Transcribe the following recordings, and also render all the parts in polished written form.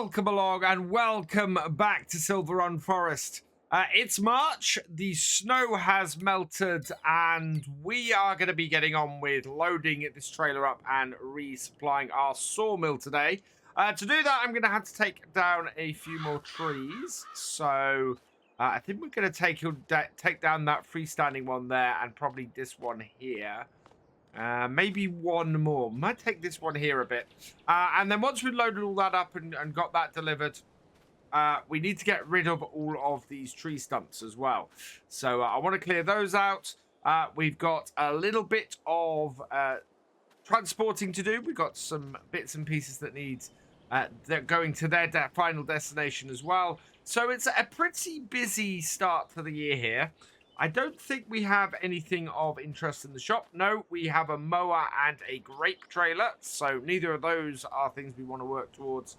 welcome along and welcome back to Silverrun Forest. It's March, the snow has melted, and we are going to be getting on with loading this trailer up and resupplying our sawmill today. To do that, I'm going to have to take down a few more trees. So I think we're going to take down that freestanding one there and probably this one here. Maybe one more. Might take this one here a bit. And then once we've loaded all that up and got that delivered, we need to get rid of all of these tree stumps as well. So I want to clear those out. We've got a little bit of transporting to do. We've got some bits and pieces that need they're going to their final destination as well. So it's a pretty busy start to the year here. I don't think we have anything of interest in the shop. No, we have a mower and a grape trailer. So neither of those are things we want to work towards.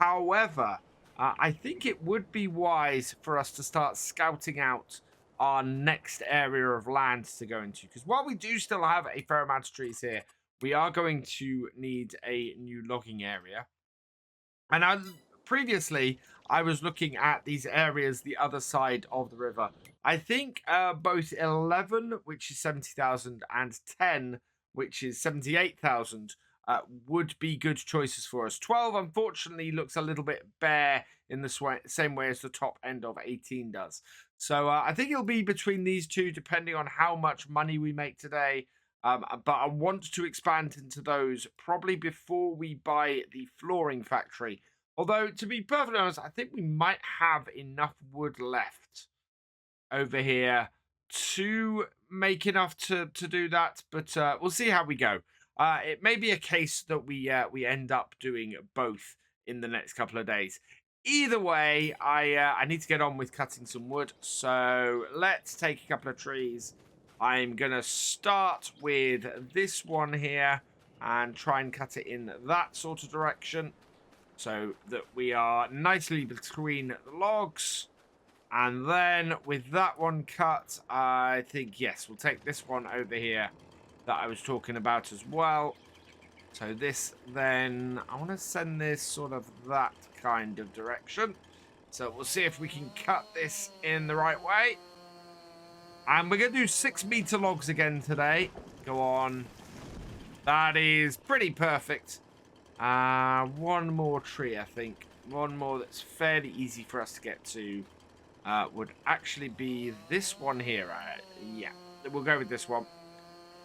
However, I think it would be wise for us to start scouting out our next area of land to go into. Because while we do still have a fair amount of trees here, we are going to need a new logging area. And previously, I was looking at these areas the other side of the river. I think both 11, which is 70,000, and 10, which is 78,000, would be good choices for us. 12, unfortunately, looks a little bit bare in the same way as the top end of 18 does. So I think it'll be between these two, depending on how much money we make today. But I want to expand into those probably before we buy the flooring factory. Although, to be perfectly honest, I think we might have enough wood left over here to make enough to do that. But we'll see how we go. It may be a case that we end up doing both in the next couple of days. Either way, I need to get on with cutting some wood. So let's take a couple of trees. I'm going to start with this one here and try and cut it in that sort of direction, so that we are nicely between the logs. And then with that one cut, I think, yes, we'll take this one over here that I was talking about as well. So this then, I want to send this sort of that kind of direction. So we'll see if we can cut this in the right way. And we're going to do 6-meter logs again today. Go on. That is pretty perfect. One more tree, I think. One more that's fairly easy for us to get to would actually be this one here. Yeah, we'll go with this one.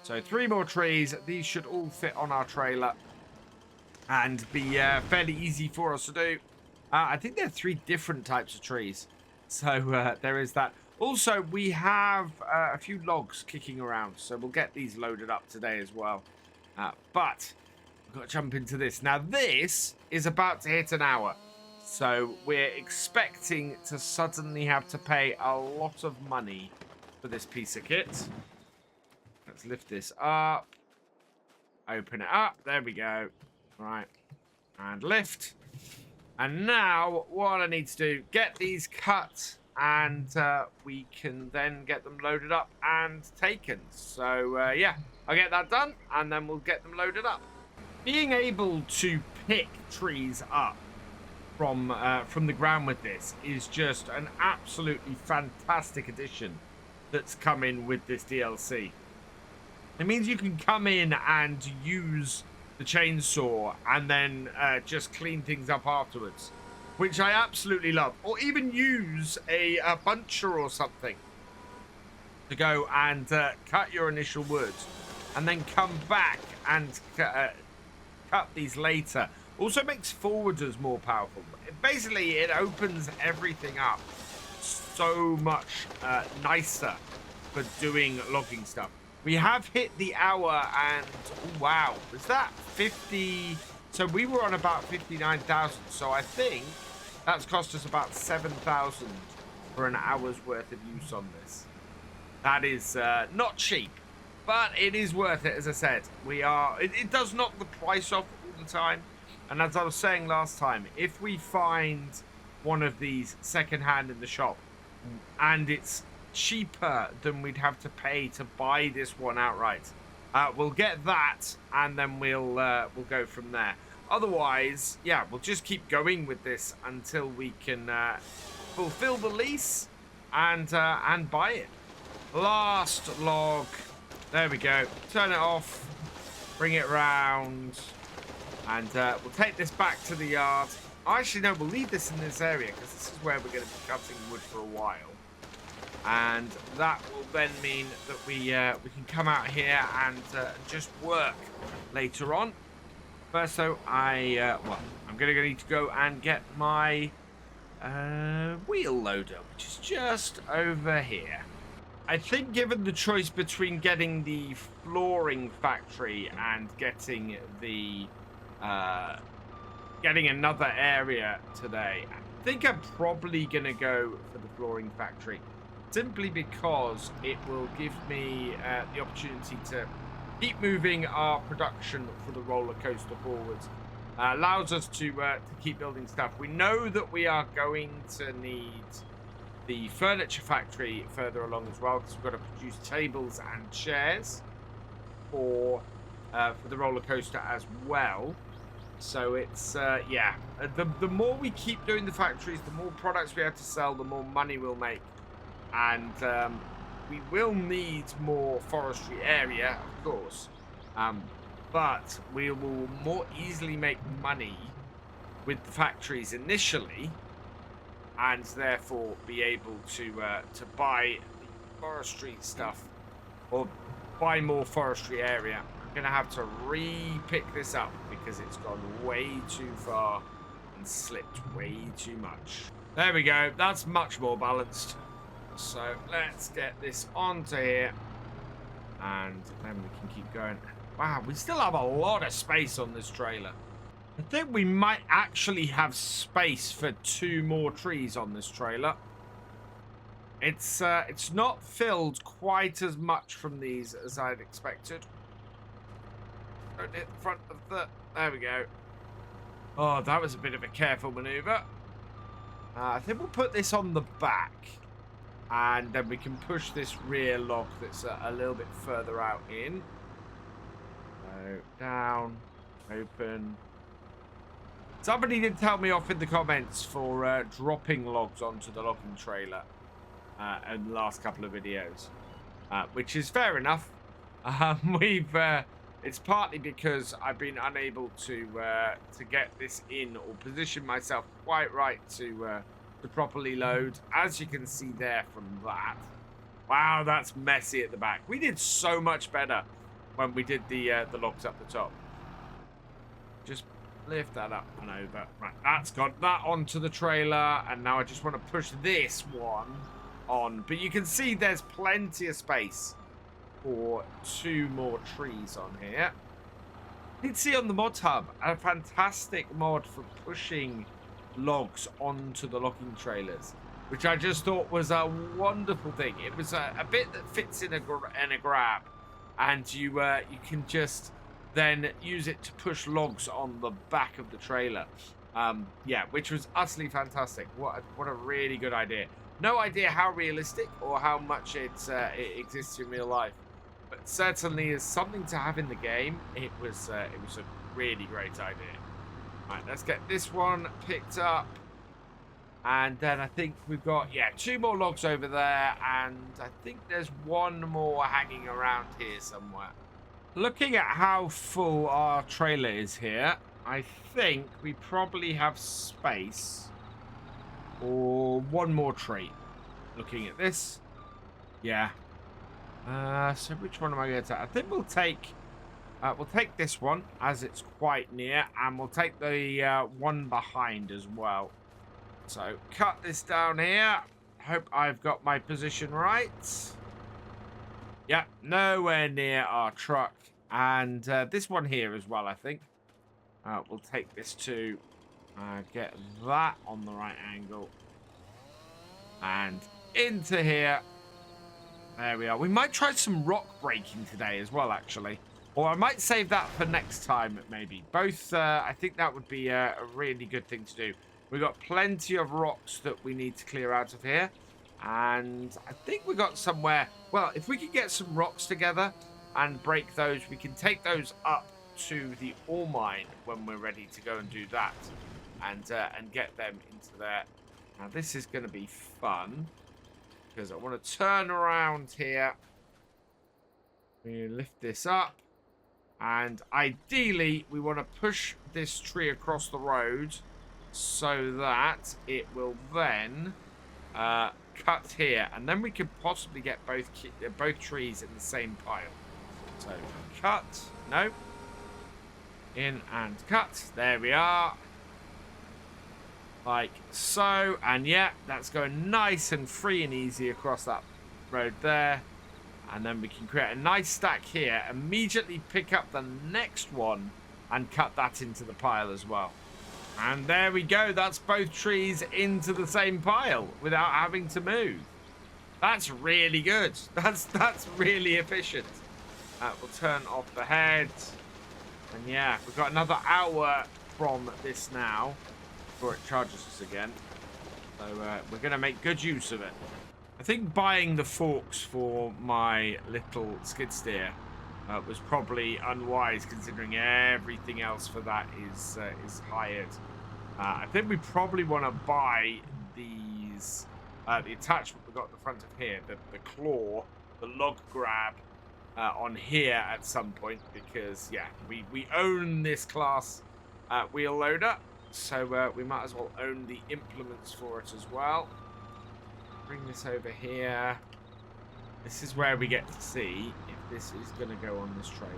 So 3 more trees. These should all fit on our trailer and be fairly easy for us to do. I think there are 3 different types of trees. So there is that. Also, we have a few logs kicking around, so we'll get these loaded up today as well. But I've got to jump into this. Now, this is about to hit an hour, so we're expecting to suddenly have to pay a lot of money for this piece of kit. Let's lift this up. Open it up. There we go. Right. And lift. And now, what I need to do, get these cut, and we can then get them loaded up and taken. So yeah, I'll get that done and then we'll get them loaded up. Being able to pick trees up from the ground with this is just an absolutely fantastic addition that's come in with this DLC. It means you can come in and use the chainsaw and then just clean things up afterwards, which I absolutely love. Or even use a buncher or something to go and cut your initial wood and then come back and cut these later. Also makes forwarders more powerful. Basically, it opens everything up so much nicer for doing logging stuff. We have hit the hour and, wow, was that 50? So we were on about 59,000. So I think that's cost us about 7,000 for an hour's worth of use on this. That is not cheap, but it is worth it. As I said, it does knock the price off all the time. And as I was saying last time, if we find one of these secondhand in the shop and it's cheaper than we'd have to pay to buy this one outright, we'll get that and then we'll go from there. Otherwise, yeah, we'll just keep going with this until we can fulfill the lease and buy it. Last log. There we go. Turn it off. Bring it round. And we'll take this back to the yard. Actually, no, we'll leave this in this area because this is where we're going to be cutting wood for a while. And that will then mean that we can come out here and just work later on. First, though, I'm going to need to go and get my wheel loader, which is just over here. I think given the choice between getting the flooring factory and getting the getting another area today, I think I'm probably going to go for the flooring factory. Simply because it will give me the opportunity to keep moving our production for the roller coaster forwards. Allows us to keep building stuff. We know that we are going to need the furniture factory further along as well, because we've got to produce tables and chairs for the roller coaster as well. So it's yeah, the more we keep doing the factories, the more products we have to sell, the more money we'll make. And we will need more forestry area, of course, but we will more easily make money with the factories initially, and therefore be able to buy the forestry stuff or buy more forestry area. I'm gonna have to re-pick this up because it's gone way too far and slipped way too much. There we go. That's much more balanced. So let's get this onto here, and then we can keep going. Wow, we still have a lot of space on this trailer. I think we might actually have space for 2 more trees on this trailer. It's not filled quite as much from these as I'd expected. Don't hit the front of the... There we go. Oh, that was a bit of a careful maneuver. I think we'll put this on the back. And then we can push this rear log that's a little bit further out in. So, down, open. Somebody did tell me off in the comments for dropping logs onto the logging trailer in the last couple of videos. Which is fair enough. It's partly because I've been unable to get this in or position myself quite right to properly load, as you can see there from that. Wow, that's messy at the back. We did so much better when we did the logs up the top. Just lift that up and over. Right, that's got that onto the trailer, and now I just want to push this one on. But you can see there's plenty of space for 2 more trees on here. You can see on the mod hub a fantastic mod for pushing logs onto the logging trailers, which I just thought was a wonderful thing. It was a bit that fits in a grab, and you can just then use it to push logs on the back of the trailer. Yeah, which was utterly fantastic. What a really good idea. No idea how realistic or how much it exists in real life, but certainly is something to have in the game. It was a really great idea. Right, let's get this one picked up. And then I think we've got, yeah, 2 more logs over there. And I think there's 1 more hanging around here somewhere. Looking at how full our trailer is here, I think we probably have space for 1 more tree. Looking at this. Yeah. So which one am I going to take? I think we'll take this one, as it's quite near, and we'll take the one behind as well. So cut this down here. Hope I've got my position right. Yeah, nowhere near our truck. And this one here as well, I think. We'll take this to get that on the right angle. And into here. There we are. We might try some rock breaking today as well, actually. Or I might save that for next time, maybe. Both, I think that would be a really good thing to do. We've got plenty of rocks that we need to clear out of here. And I think we got somewhere... Well, if we can get some rocks together and break those, we can take those up to the ore mine when we're ready to go and do that, and get them into there. Now this is going to be fun because I want to turn around here. We lift this up, and ideally we want to push this tree across the road so that it will then cut here, and then we could possibly get both trees in the same pile. So cut, no, in and cut. There we are, like so, and yeah, that's going nice and free and easy across that road there. And then we can create a nice stack here, immediately pick up the next one and cut that into the pile as well. And there we go. That's both trees into the same pile without having to move. That's really good. That's really efficient. We'll turn off the head. And yeah, we've got another hour from this now before it charges us again. So we're going to make good use of it. I think buying the forks for my little skid steer was probably unwise, considering everything else for that is hired. I think we probably want to buy these, the attachment we got at the front of here, the claw, the log grab on here at some point, because yeah, we own this class wheel loader, so we might as well own the implements for it as well. Bring this over here. This is where we get to see if this is going to go on this trailer.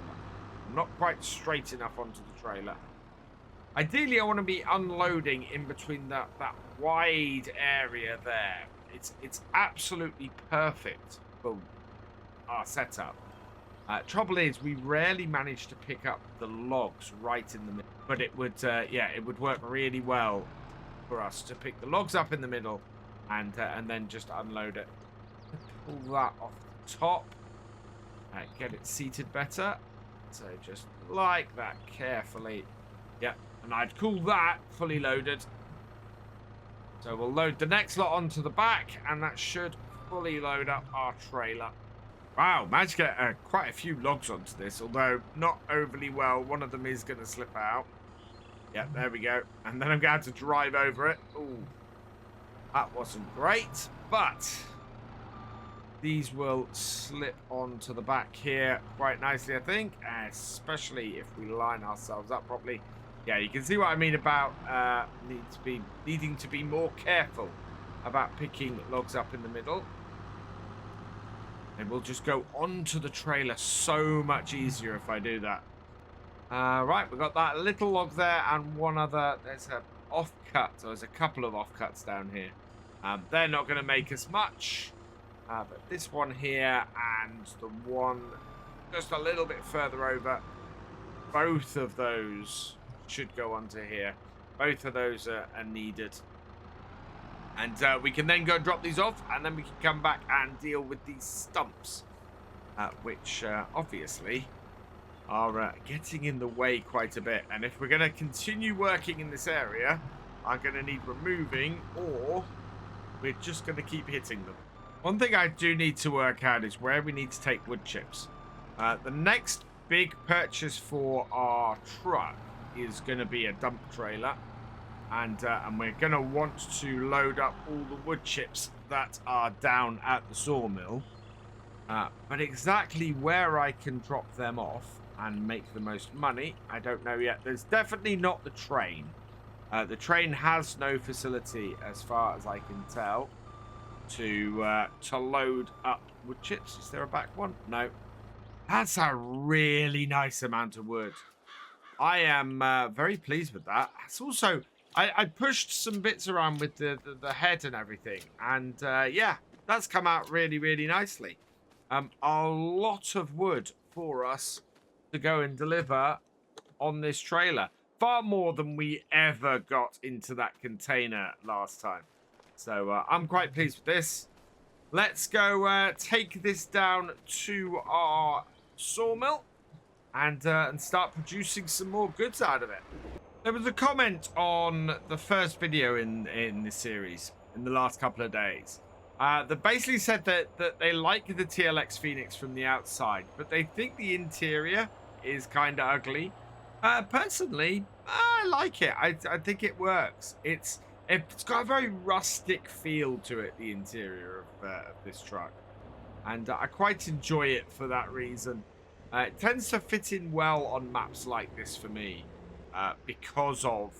I'm not quite straight enough onto the trailer. Ideally, I want to be unloading in between that wide area there. It's absolutely perfect for our setup. Trouble is, we rarely manage to pick up the logs right in the middle. But it would, yeah, it would work really well for us to pick the logs up in the middle and then just unload it. Pull that off the top. Get it seated better. So just like that, carefully. Yep, and I'd call that fully loaded. So we'll load the next lot onto the back, and that should fully load up our trailer. Wow, managed to get quite a few logs onto this, although not overly well. One of them is going to slip out. Yep, there we go. And then I'm going to have to drive over it. Ooh, that wasn't great, but these will slip onto the back here quite nicely, I think, especially if we line ourselves up properly. Yeah, you can see what I mean about needing to be more careful about picking logs up in the middle. And we'll just go onto the trailer so much easier if I do that. Right, we've got that little log there and one other. There's an offcut. So there's a couple of offcuts down here. They're not going to make us much. But this one here and the one just a little bit further over, both of those should go onto here. Both of those are needed. And we can then go drop these off, and then we can come back and deal with these stumps, which obviously are getting in the way quite a bit. And if we're going to continue working in this area, I'm going to need removing, or we're just going to keep hitting them. One thing I do need to work out is where we need to take wood chips. The next big purchase for our truck is going to be a dump trailer. And we're going to want to load up all the wood chips that are down at the sawmill. But exactly where I can drop them off and make the most money, I don't know yet. There's definitely not the train. The train has no facility, as far as I can tell, to load up wood chips. Is there a back one? No. That's a really nice amount of wood. I am very pleased with that. It's also... I pushed some bits around with the head and everything, and yeah, that's come out really, really nicely. A lot of wood for us to go and deliver on this trailer. Far more than we ever got into that container last time. So I'm quite pleased with this. Let's go take this down to our sawmill and start producing some more goods out of it. There was a comment on the first video in this series in the last couple of days that basically said that they like the TLX Phoenix from the outside, but they think the interior is kind of ugly. Personally, I like it. I think it works. It's got a very rustic feel to it, the interior of this truck, and I quite enjoy it for that reason. It tends to fit in well on maps like this for me, because of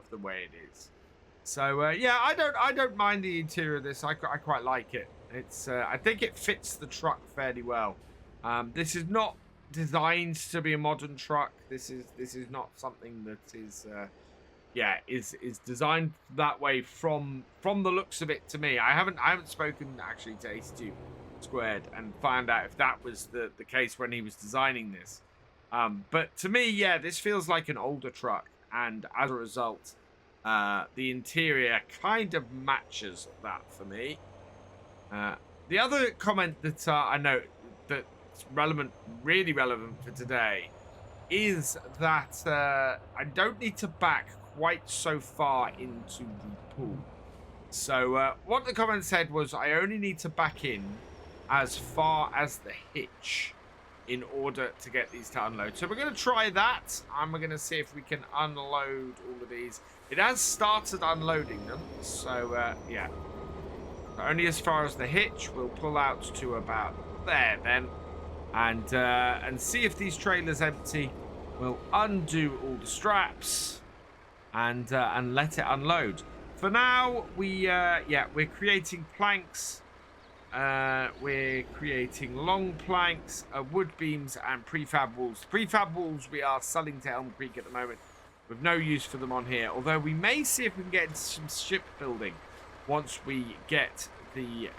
the way it is. So yeah, I don't mind the interior of this. I quite like it. It's I think it fits the truck fairly well. This is not designed to be a modern truck. This is not something that is yeah, is designed that way from the looks of it to me. I haven't spoken actually to 82 Squared and found out if that was the case when he was designing this. But to me, yeah, this feels like an older truck, and as a result, the interior kind of matches that for me. The other comment that I note that's relevant, really relevant for today, is that I don't need to back quite so far into the pool. So what the comment said was I only need to back in as far as the hitch in order to get these to unload. So we're going to try that, and we're going to see if we can unload all of these. It has started unloading them, so yeah. Only as far as the hitch. We'll pull out to about there then, and see if these trailers empty. We'll undo all the straps and let it unload. For now, we're creating planks. We're creating long planks, wood beams, and prefab walls. Prefab walls we are selling to Elm Creek at the moment, with no use for them on here. Although we may see if we can get into some shipbuilding once we get the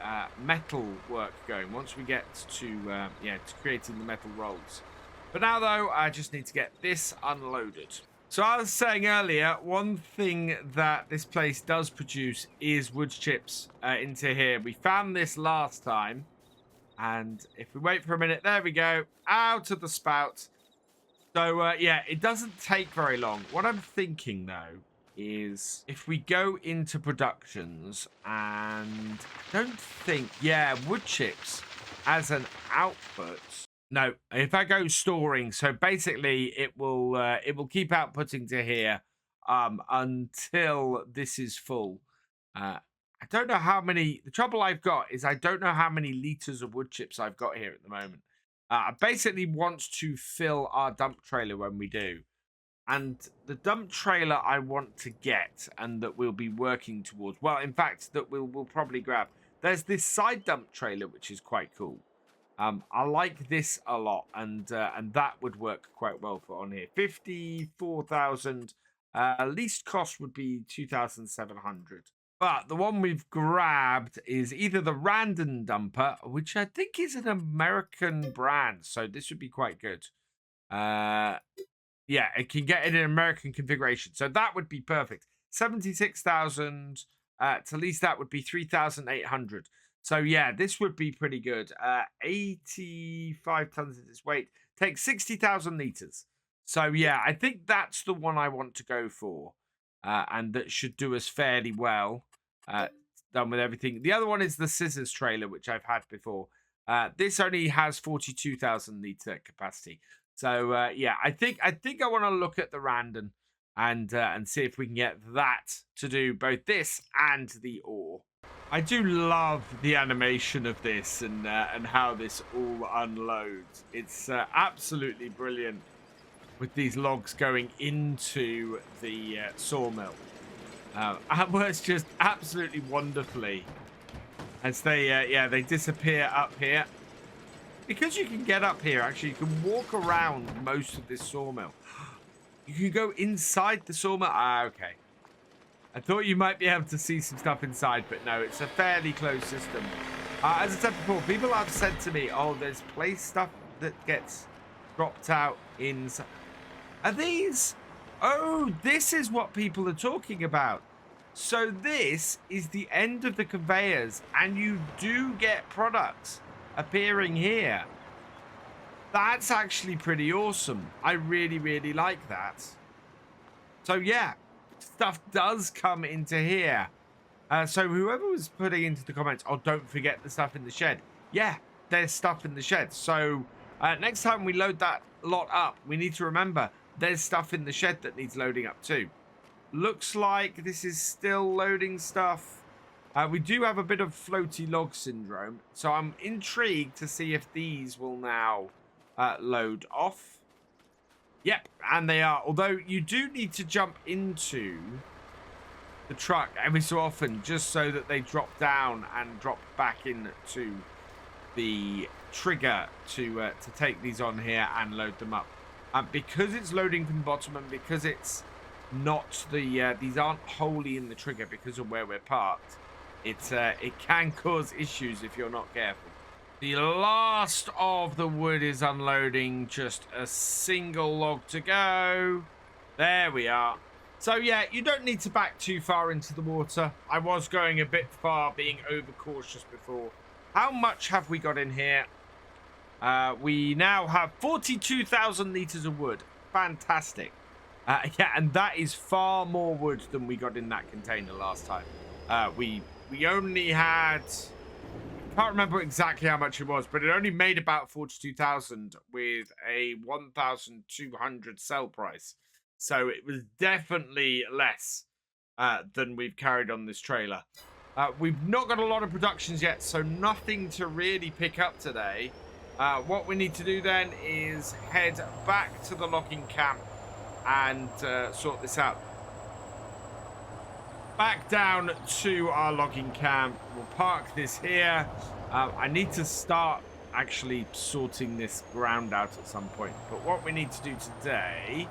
metal work going. Once we get to creating the metal rolls. But now though, I just need to get this unloaded. So I was saying earlier, one thing that this place does produce is wood chips into here. We found this last time, and if we wait for a minute, there we go, out of the spout. So yeah, it doesn't take very long. What I'm thinking though is if we go into productions, and I don't think, yeah, wood chips as an output. No, if I go storing, so basically it will keep outputting to here until this is full. I don't know how many. The trouble I've got is I don't know how many liters of wood chips I've got here at the moment. I basically want to fill our dump trailer when we do. And the dump trailer I want to get, and that we'll be working towards, well, in fact, that we'll probably grab. There's this side dump trailer, which is quite cool. I like this a lot, and that would work quite well for on here. 54,000. Least cost would be 2,700. But the one we've grabbed is either the Random Dumper, which I think is an American brand, so this would be quite good. Yeah, it can get in an American configuration, so that would be perfect. 76,000. To lease that would be 3,800. So yeah, this would be pretty good. 85 tons of its weight. Takes 60,000 liters. So yeah, I think that's the one I want to go for. And that should do us fairly well. Done with everything. The other one is the scissors trailer, which I've had before. This only has 42,000 liter capacity. So yeah, I think I want to look at the Random and see if we can get that to do both this and the ore. I do love the animation of this and how this all unloads. It's absolutely brilliant with these logs going into the sawmill. It works just absolutely wonderfully as they disappear up here. Because you can get up here, actually, you can walk around most of this sawmill. You can go inside the sawmill. Okay. I thought you might be able to see some stuff inside, but no, it's a fairly closed system. As I said before, people have said to me, oh, there's place stuff that gets dropped out inside. Are these? Oh, this is what people are talking about. So this is the end of the conveyors, and you do get products appearing here. That's actually pretty awesome. I really, really like that. So yeah, stuff does come into here. So whoever was putting into the comments, oh, don't forget the stuff in the shed. Yeah, there's stuff in the shed. So next time we load that lot up, we need to remember there's stuff in the shed that needs loading up too. Looks like this is still loading stuff. We do have a bit of floaty log syndrome, so I'm intrigued to see if these will now load off. Yep, and they are. Although you do need to jump into the truck every so often just so that they drop down and drop back into the trigger to take these on here and load them up. Because it's loading from the bottom and because it's not the these aren't wholly in the trigger because of where we're parked, it can cause issues if you're not careful. The last of the wood is unloading, just a single log to go. There we are. So yeah, you don't need to back too far into the water. I was going a bit far, being overcautious before. How much have we got in here? We now have 42,000 litres of wood. Fantastic. Yeah, and that is far more wood than we got in that container last time. We only had... I can't remember exactly how much it was, but it only made about 42,000 with a 1,200 sell price. So it was definitely less than we've carried on this trailer. We've not got a lot of productions yet, so nothing to really pick up today. What we need to do then is head back to the logging camp and sort this out. Back down to our logging camp. We'll park this here. I need to start actually sorting this ground out at some point. But what we need to do today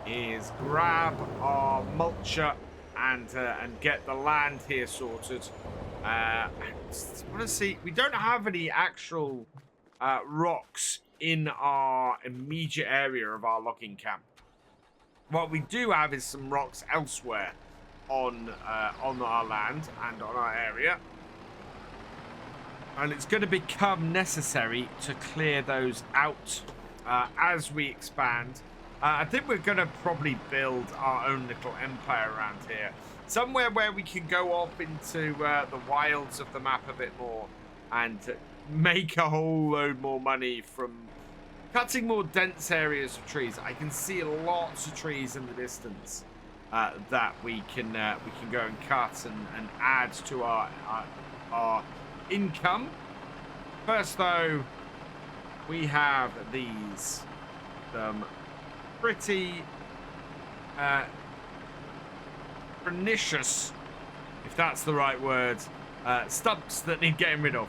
is grab our mulcher and get the land here sorted. I want to see. We don't have any actual rocks in our immediate area of our logging camp. What we do have is some rocks elsewhere on our land and on our area, and it's going to become necessary to clear those out as we expand. I think we're going to probably build our own little empire around here, somewhere where we can go off into the wilds of the map a bit more and make a whole load more money from cutting more dense areas of trees. I can see lots of trees in the distance that we can go and cut and add to our income. First, though, we have these pretty pernicious, if that's the right word, stumps that need getting rid of.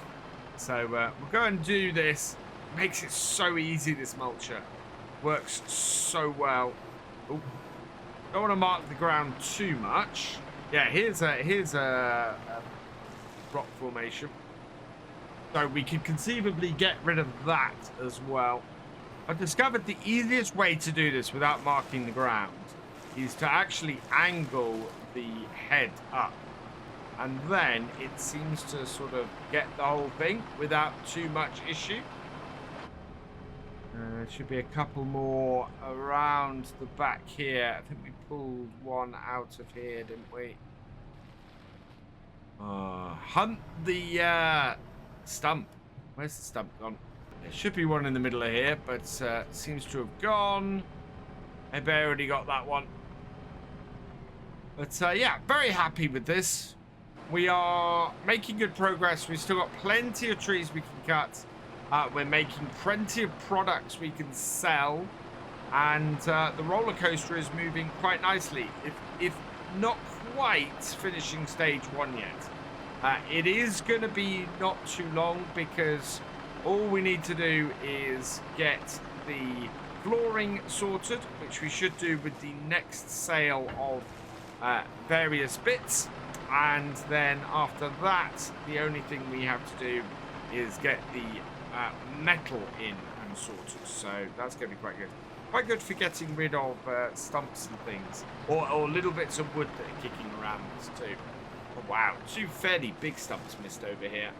So we'll go and do this. Makes it so easy, this mulcher. Works so well. Ooh. Don't want to mark the ground too much. Yeah, here's a rock formation. So we could conceivably get rid of that as well. I've discovered the easiest way to do this without marking the ground is to actually angle the head up. And then it seems to sort of get the whole thing without too much issue. There should be a couple more around the back here. I think we pulled one out of here, didn't we? Hunt the stump. Where's the stump gone? There should be one in the middle of here, but seems to have gone. Maybe I already got that one. But yeah, very happy with this. We are making good progress. We've still got plenty of trees we can cut. We're making plenty of products we can sell. And the roller coaster is moving quite nicely. If not quite finishing stage 1 yet. It is going to be not too long because all we need to do is get the flooring sorted, which we should do with the next sale of various bits. And then after that, the only thing we have to do is get the metal in and sorted. So that's going to be quite good. Quite good for getting rid of stumps and things. Or little bits of wood that are kicking around too. Oh, wow, 2 fairly big stumps missed over here.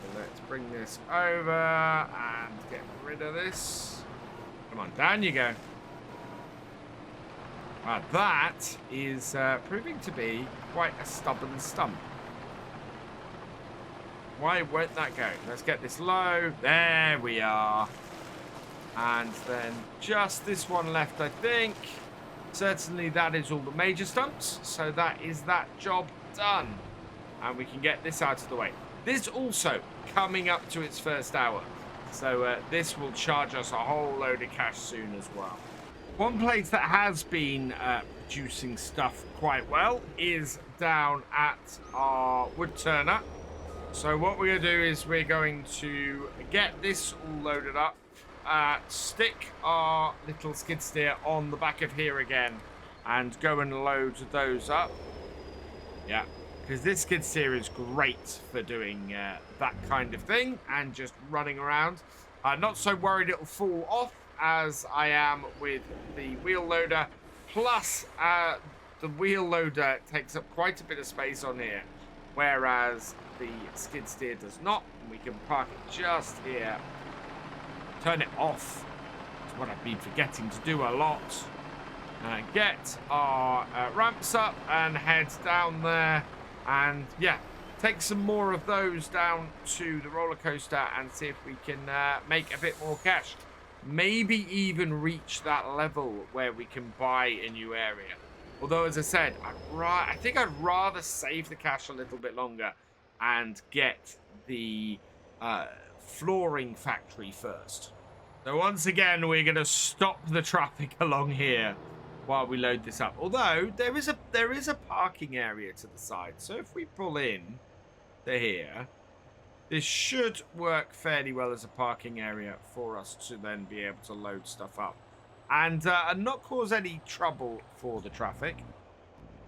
So let's bring this over and get rid of this. Come on, down you go. That is proving to be quite a stubborn stump. Why won't that go? Let's get this low. There we are. And then just this one left, I think. Certainly that is all the major stumps. So that is that job done. And we can get this out of the way. This also coming up to its first hour. So this will charge us a whole load of cash soon as well. One place that has been producing stuff quite well is down at our wood turner. So what we're going to do is we're going to get this all loaded up. Stick our little skid steer on the back of here again and go and load those up. Yeah, because this skid steer is great for doing that kind of thing and just running around. Not so worried it'll fall off as I am with the wheel loader. Plus, the wheel loader takes up quite a bit of space on here, whereas the skid steer does not. And we can park it just here. Turn it off. That's what I've been forgetting to do a lot. Get our ramps up and head down there. And yeah, take some more of those down to the roller coaster and see if we can make a bit more cash. Maybe even reach that level where we can buy a new area. Although, as I said, I think I'd rather save the cash a little bit longer and get the flooring factory first. So once again, we're going to stop the traffic along here while we load this up. Although there is a parking area to the side, so if we pull in to here, this should work fairly well as a parking area for us to then be able to load stuff up and not cause any trouble for the traffic.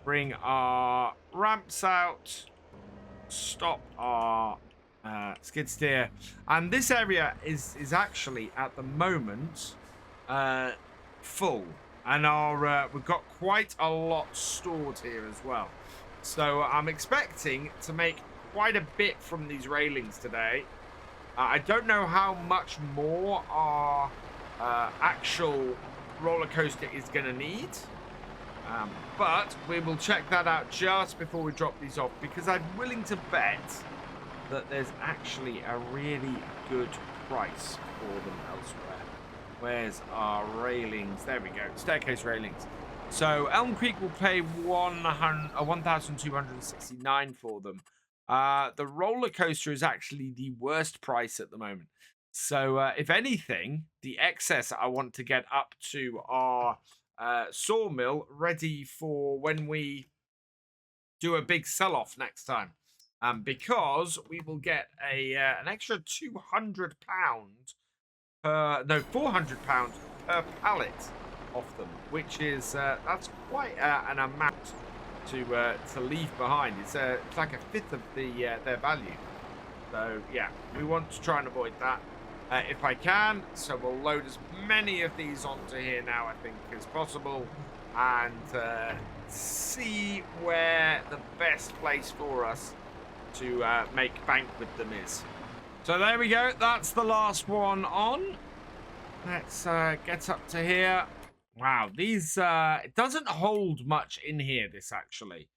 Bring our ramps out, stop our skid steer, and this area is actually at the moment full, and we've got quite a lot stored here as well. So I'm expecting to make quite a bit from these railings today. I don't know how much more our actual roller coaster is going to need, but we will check that out just before we drop these off, because I'm willing to bet that there's actually a really good price for them elsewhere. Where's our railings? There we go, staircase railings. So Elm Creek will pay 1,269 for them. The roller coaster is actually the worst price at the moment. So if anything, the excess I want to get up to our sawmill ready for when we do a big sell-off next time. Because we will get an extra £200 £400 per pallet off them, which is that's quite an amount to leave behind. It's like a fifth of their value. So yeah, we want to try and avoid that if I can. So we'll load as many of these onto here now, I think, as possible, and see where the best place for us to make bank with them is. So there we go. That's the last one on. Let's get up to here. Wow, these it doesn't hold much in here, this actually.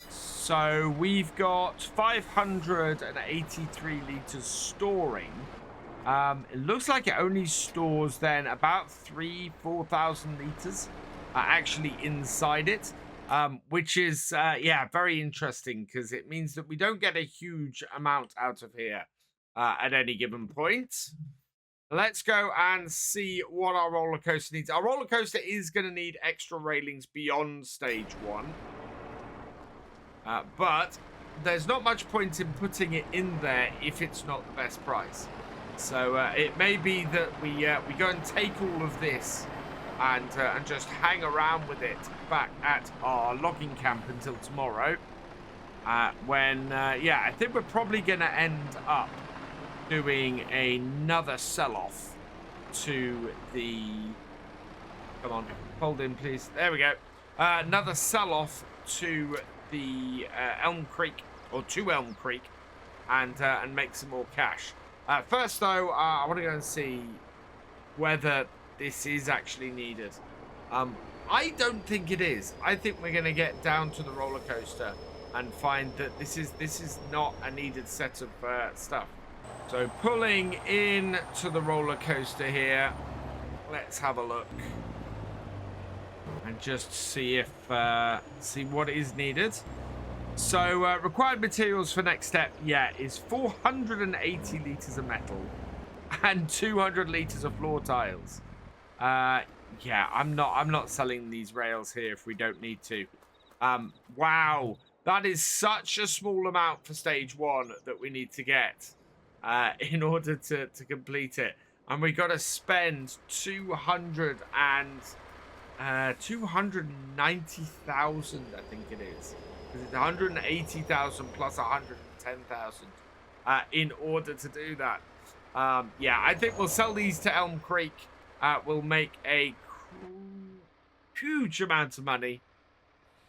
So we've got 583 liters storing. It looks like it only stores then about 4,000 liters actually inside it, which is yeah, very interesting, because it means that we don't get a huge amount out of here at any given point. Let's go and see what our roller coaster needs. Our roller coaster is going to need extra railings beyond stage 1. But there's not much point in putting it in there if it's not the best price. So it may be that we go and take all of this and just hang around with it back at our logging camp until tomorrow. When, yeah, I think we're probably going to end up doing another sell-off to the... Come on, hold in, please. There we go. Another sell-off to the Elm Creek, or to Elm Creek, and make some more cash. First, though, I want to go and see whether this is actually needed. I don't think it is. I think we're going to get down to the roller coaster and find that this is not a needed set of stuff. So pulling in to the roller coaster here, let's have a look. And just see if, see what is needed. So, required materials for next step, yeah, is 480 litres of metal and 200 litres of floor tiles. Yeah, I'm not selling these rails here if we don't need to. Wow, that is such a small amount for stage 1 that we need to get in order to complete it. And we got to spend 290,000, I think it is. Because it's 180,000 plus 110,000 in order to do that. Yeah, I think we'll sell these to Elm Creek. We'll make a huge amount of money,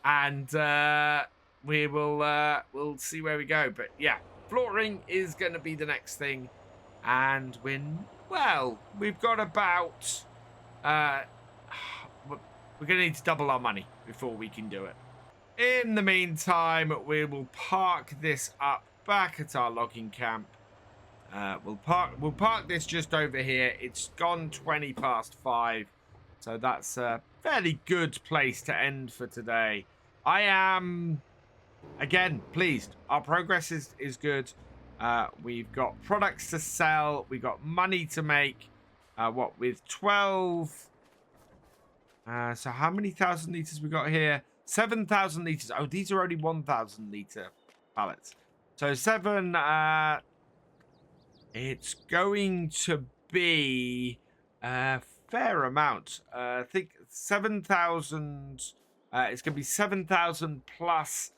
and we'll see where we go. But yeah, flooring is going to be the next thing, and we've got about we're going to need to double our money before we can do it. In the meantime, we will park this up back at our logging camp. We'll park this just over here. It's gone 20 past 5, so that's a fairly good place to end for today. I am, again, pleased. Our progress is good. We've got products to sell. We've got money to make. What, with 12... so how many thousand litres we got here? 7,000 litres. Oh, these are only 1,000 litre pallets. So 7... it's going to be a fair amount. I think 7,000... it's going to be 7,000 plus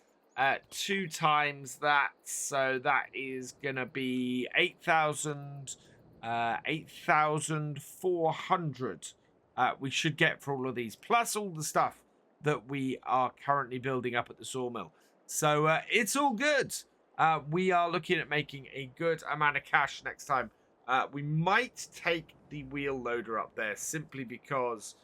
2 times that. So that is going to be 8,400 we should get for all of these. Plus all the stuff that we are currently building up at the sawmill. So it's all good. We are looking at making a good amount of cash next time. We might take the wheel loader up there simply because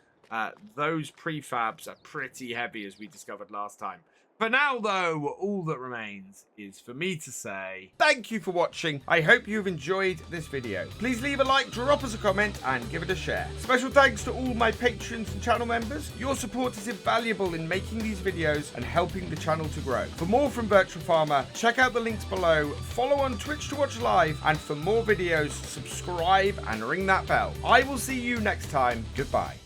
those prefabs are pretty heavy, as we discovered last time. For now, though, all that remains is for me to say thank you for watching. I hope you've enjoyed this video. Please leave a like, drop us a comment, and give it a share. Special thanks to all my patrons and channel members. Your support is invaluable in making these videos and helping the channel to grow. For more from Virtual Farmer, check out the links below, follow on Twitch to watch live, and for more videos, subscribe and ring that bell. I will see you next time. Goodbye.